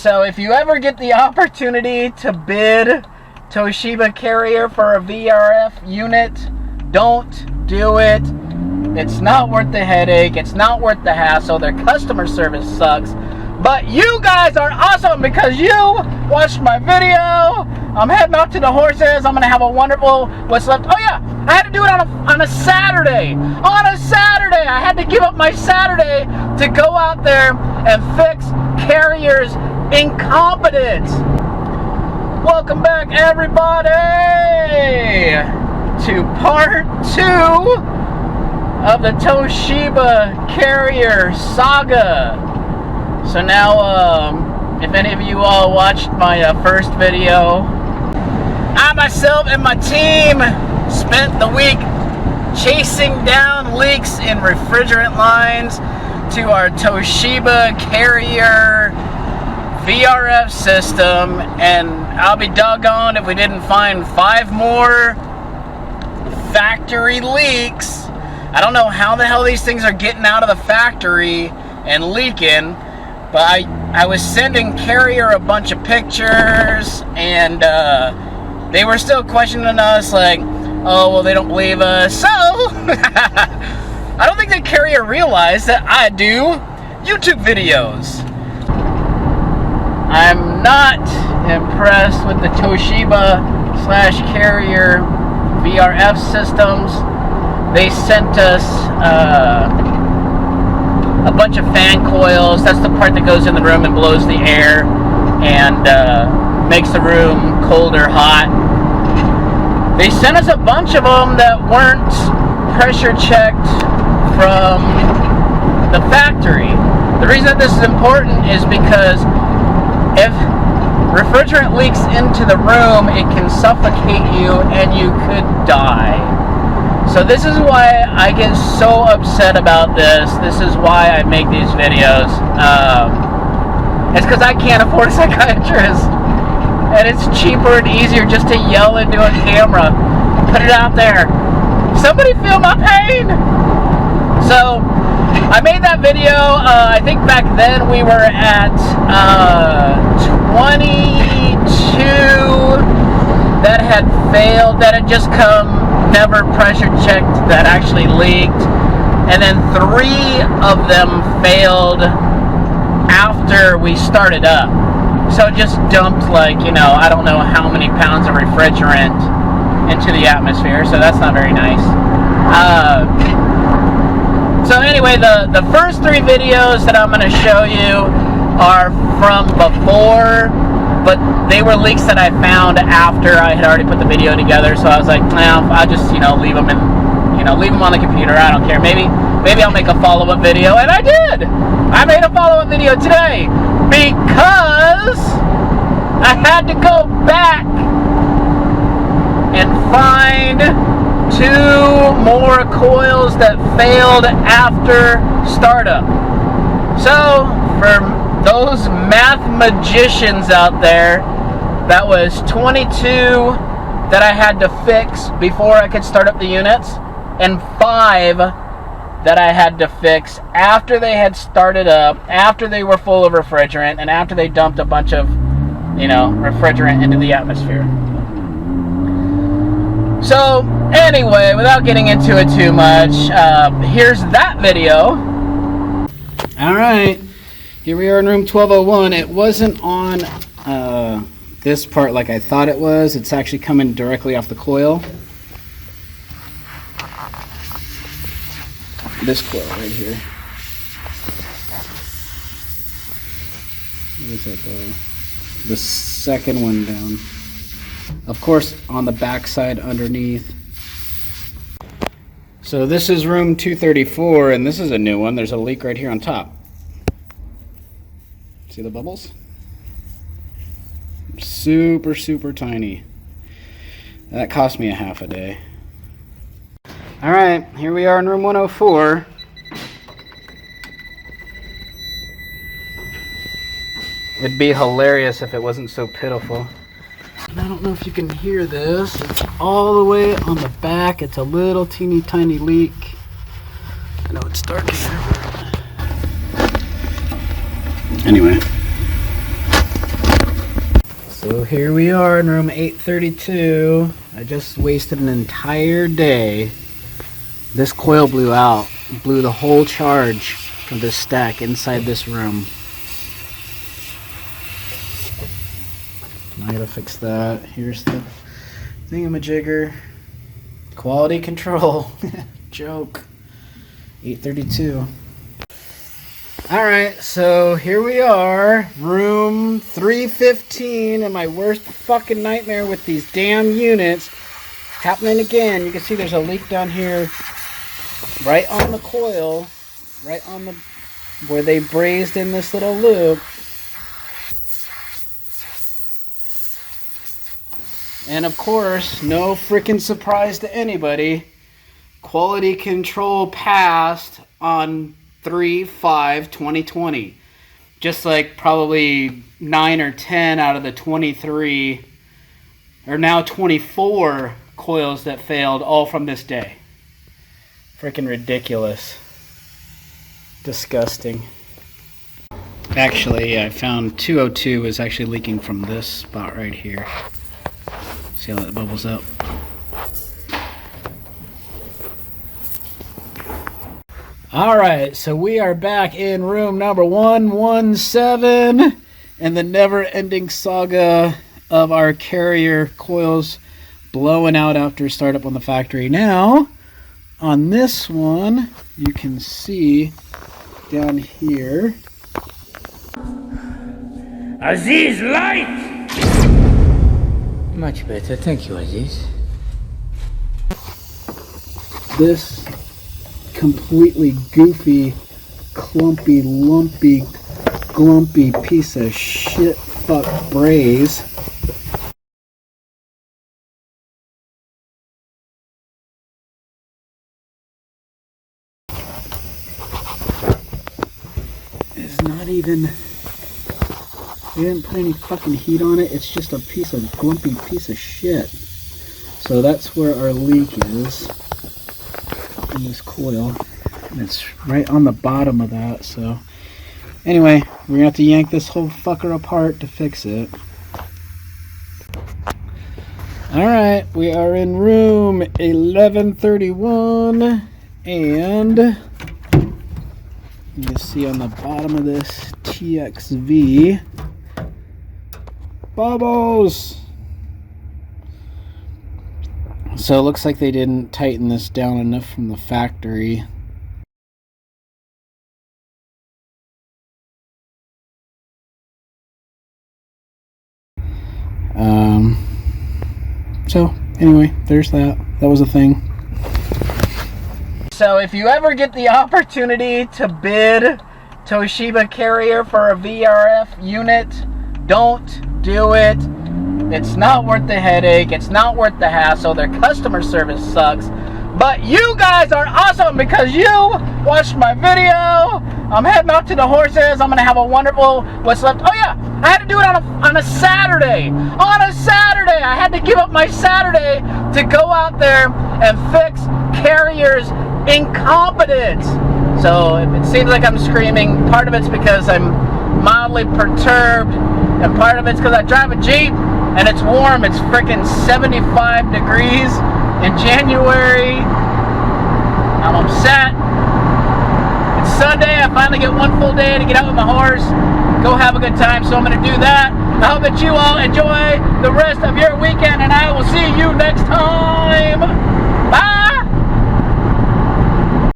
So if you ever get the opportunity to bid Toshiba Carrier for a VRF unit, don't do it. It's not worth the headache. It's not worth the hassle. Their customer service sucks. But you guys are awesome because you watched my video. I'm heading off to the horses. I'm going to have a wonderful what's left. Oh yeah, I had to do it on a Saturday. On a Saturday. I had to give up my Saturday to go out there and fix Carrier's incompetence. Welcome back, everybody, to part 2 of the Toshiba Carrier saga. So now, if any of you all watched my first video, I myself and my team spent the week chasing down leaks in refrigerant lines to our Toshiba Carrier VRF system, and I'll be doggone if we didn't find 5 more factory leaks. I don't know how the hell these things are getting out of the factory and leaking, but I was sending Carrier a bunch of pictures, and they were still questioning us like, oh, well, they don't believe us. So, I don't think the Carrier realized that I do YouTube videos. I'm not impressed with the Toshiba/Carrier VRF systems. They sent us a bunch of fan coils. That's the part that goes in the room and blows the air and makes the room cold or hot. They sent us a bunch of them that weren't pressure checked from the factory. The reason that this is important is because if refrigerant leaks into the room, it can suffocate you and you could die. So this is why I get so upset about this. This is why I make these videos. It's because I can't afford a psychiatrist. And it's cheaper and easier just to yell into a camera. Put it out there. Somebody feel my pain! So, I made that video, I think back then we were at 22 that had failed, that had just come, never pressure checked, that actually leaked, and then 3 of them failed after we started up. So it just dumped like, I don't know how many pounds of refrigerant into the atmosphere, so that's not very nice. So anyway, the first 3 videos that I'm going to show you are from before, but they were leaks that I found after I had already put the video together. So I was like, nah, I'll just leave them leave them on the computer. I don't care. Maybe I'll make a follow-up video, and I did. I made a follow-up video today because I had to go back and find 2 more coils that failed after startup. So, for those math magicians out there, that was 22 that I had to fix before I could start up the units, and 5 that I had to fix after they had started up, after they were full of refrigerant, and after they dumped a bunch of, refrigerant into the atmosphere. So, anyway, without getting into it too much, here's that video. Alright, here we are in room 1201. It wasn't on this part like I thought it was. It's actually coming directly off the coil. This coil right here. What is that though? The second one down. Of course, on the back side underneath. So this is room 234, and this is a new one. There's a leak right here on top. See the bubbles? Super, super tiny. That cost me a half a day. Alright, here we are in room 104. It'd be hilarious if it wasn't so pitiful. And I don't know if you can hear this. It's all the way on the back. It's a little teeny tiny leak. I know it's dark in here. Anyway. So here we are in room 832. I just wasted an entire day. This coil blew out, blew the whole charge of this stack inside this room. I gotta fix that. Here's the thingamajigger. Quality control. Joke. 832. Alright, so here we are. Room 315 and my worst fucking nightmare with these damn units. Happening again. You can see there's a leak down here. Right on the coil. Right on the... where they brazed in this little loop. And of course, no freaking surprise to anybody, quality control passed on 3/5/2020. Just like probably 9 or 10 out of the 23, or now 24 coils that failed, all from this day. Freaking ridiculous. Disgusting. Actually, I found 202 was actually leaking from this spot right here. See how that bubbles up. Alright, so we are back in room number 117 and the never-ending saga of our carrier coils blowing out after startup on the factory. Now, on this one, you can see down here. Aziz, light! Much better, thank you, Aziz. This completely goofy, clumpy, lumpy, glumpy piece of shit fuck braze is not even... They didn't put any fucking heat on it. It's just a piece of glumpy piece of shit. So that's where our leak is in this coil. And it's right on the bottom of that. So anyway, we're gonna have to yank this whole fucker apart to fix it. Alright, we are in room 1131 and you can see on the bottom of this TXV bubbles. So it looks like they didn't tighten this down enough from the factory. So anyway, there's that. That was a thing. So if you ever get the opportunity to bid Toshiba Carrier for a VRF unit, don't do it. It's not worth the headache. It's not worth the hassle. Their customer service sucks. But you guys are awesome because you watched my video. I'm heading off to the horses. I'm going to have a wonderful what's left. Oh yeah, I had to do it on a Saturday. On a Saturday. I had to give up my Saturday to go out there and fix Carrier's incompetence. So if it seems like I'm screaming, part of it's because I'm mildly perturbed, and part of it's because I drive a Jeep and it's warm. It's freaking 75 degrees in January. I'm upset. It's Sunday. I finally get one full day to get out with my horse, go have a good time. So I'm going to do that. I hope that you all enjoy the rest of your weekend, and I will see